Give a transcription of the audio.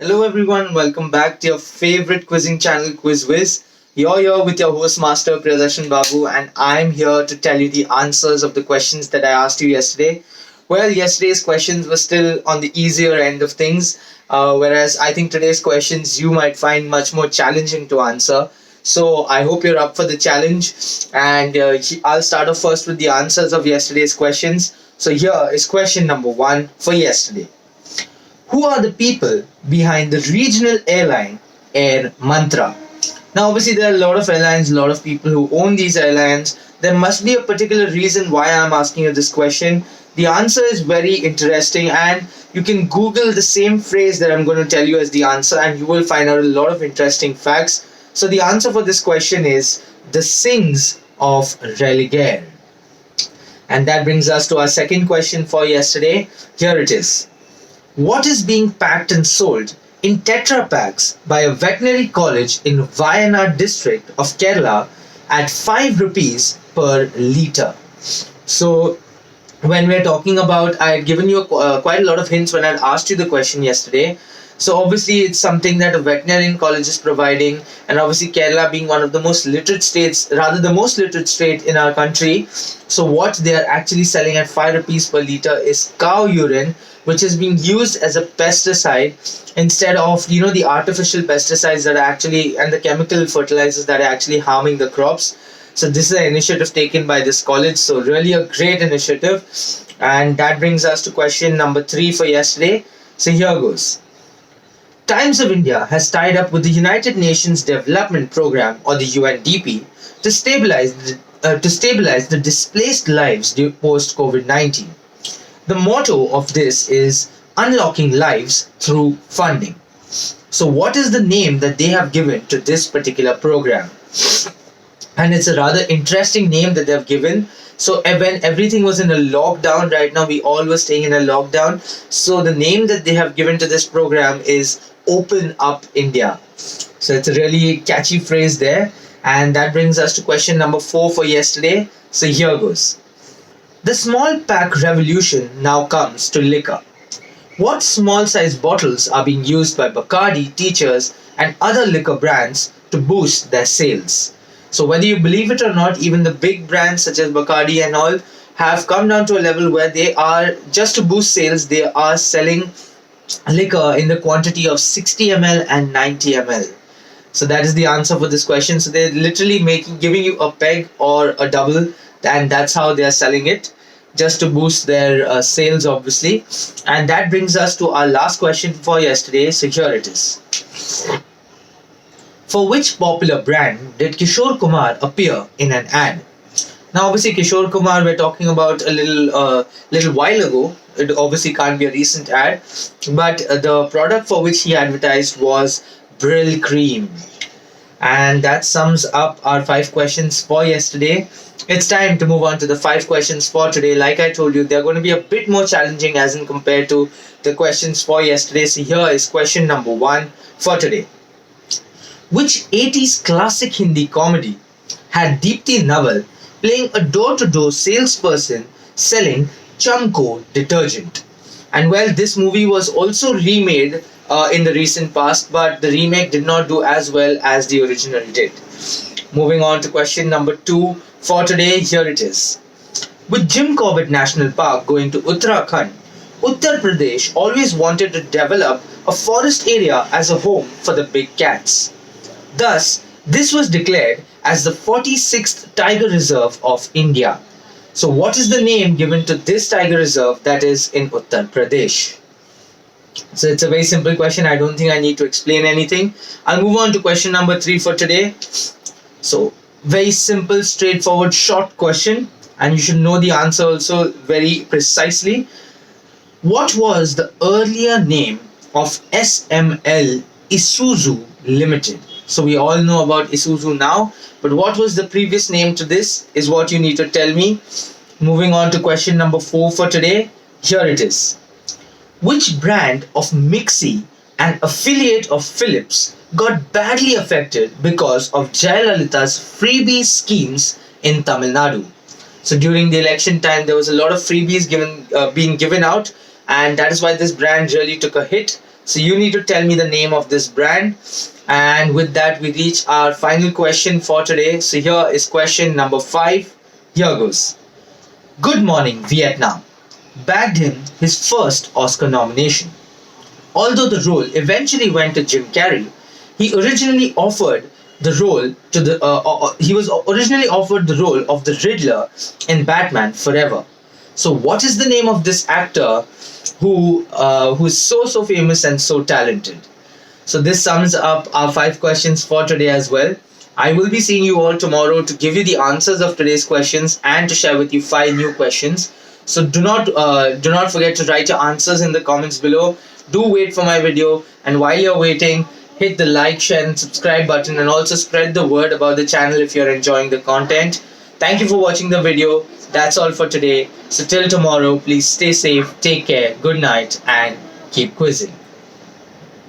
Hello everyone, welcome back to your favorite quizzing channel, Whiz. You're here with your host master Priyadarshan Babu, and I'm here to tell you the answers of the questions that I asked you yesterday. Well, yesterday's questions were still on the easier end of things, whereas I think today's questions you might find much more challenging to answer. So I hope you're up for the challenge, and I'll start off first with the answers of yesterday's questions. So here is question number one for yesterday. Who are the people behind the regional airline Air Mantra? Now, obviously, there are a lot of airlines, a lot of people who own these airlines. There must be a particular reason why I'm asking you this question. The answer is very interesting, and you can Google the same phrase that I'm going to tell you as the answer, and you will find out a lot of interesting facts. So, the answer for this question is the Sings of Religare. And that brings us to our second question for yesterday. Here it is. What is being packed and sold in Tetra packs by a veterinary college in Wayanad district of Kerala at 5 rupees per litre? So, when we're talking about, I had given you quite a lot of hints when I had asked you the question yesterday. So, obviously, it's something that a veterinarian college is providing, and obviously, Kerala being one of the most literate states, rather, the most literate state in our country. So, what they are actually selling at 5 rupees per litre is cow urine, which is being used as a pesticide instead of the artificial pesticides that are actually, and the chemical fertilizers that are actually harming the crops. So this is an initiative taken by this college, so really a great initiative. And that brings us to question number 3 for yesterday. So here goes. Times of India has tied up with the United Nations Development Programme, or the UNDP, to stabilize the displaced lives post COVID-19. The motto of this is unlocking lives through funding. So what is the name that they have given to this particular program? And it's a rather interesting name that they've given. So when everything was in a lockdown, right now we all were staying in a lockdown. So the name that they have given to this program is Open Up India. So it's a really catchy phrase there. And that brings us to question number 4 for yesterday. So here goes. The small pack revolution now comes to liquor. What small size bottles are being used by Bacardi, Teachers, and other liquor brands to boost their sales? So whether you believe it or not, even the big brands such as Bacardi and all have come down to a level where they are, just to boost sales, they are selling liquor in the quantity of 60 ml and 90 ml. So that is the answer for this question. So they're literally giving you a peg or a double, and that's how they are selling it, just to boost their sales, obviously. And that brings us to our last question for yesterday. So here it is. For which popular brand did Kishore Kumar appear in an ad? Now, obviously, Kishore Kumar, we're talking about a little while ago. It obviously can't be a recent ad, but the product for which he advertised was Brill Cream. And that sums up our 5 questions for yesterday. It's time to move on to the 5 questions for today. Like I told you, they're going to be a bit more challenging as in compared to the questions for yesterday. So here is question number 1 for today. Which 80s classic Hindi comedy had Deepti Naval playing a door-to-door salesperson selling Chamko detergent? And well, this movie was also remade in the recent past, but the remake did not do as well as the original did. Moving on to question number 2 for today, here it is. With Jim Corbett National Park going to Uttarakhand, Uttar Pradesh always wanted to develop a forest area as a home for the big cats. Thus, this was declared as the 46th Tiger Reserve of India. So what is the name given to this tiger reserve that is in Uttar Pradesh? So it's a very simple question. I don't think I need to explain anything. I'll move on to question number 3 for today. So very simple, straightforward, short question, and you should know the answer also very precisely. What was the earlier name of SML Isuzu Limited? So we all know about Isuzu now, but what was the previous name to this is what you need to tell me. Moving on to question number 4 for today. Here it is. Which brand of Mixi, an affiliate of Philips, got badly affected because of Jayalalitha's freebie schemes in Tamil Nadu? So during the election time, there was a lot of freebies being given out, and that is why this brand really took a hit. So you need to tell me the name of this brand. And with that, we reach our final question for today. So here is question number 5. Here goes. Good Morning Vietnam bagged him his first Oscar nomination. Although the role eventually went to Jim Carrey, he originally offered the role to the he was originally offered the role of the Riddler in Batman Forever. So what is the name of this actor who is so famous and so talented? So this sums up our 5 questions for today as well. I will be seeing you all tomorrow to give you the answers of today's questions and to share with you 5 new questions. So do not forget to write your answers in the comments below. Do wait for my video, and while you're waiting, hit the like, share and subscribe button, and also spread the word about the channel if you're enjoying the content. Thank you for watching the video. That's all for today. So till tomorrow, please stay safe, take care, good night, and keep quizzing.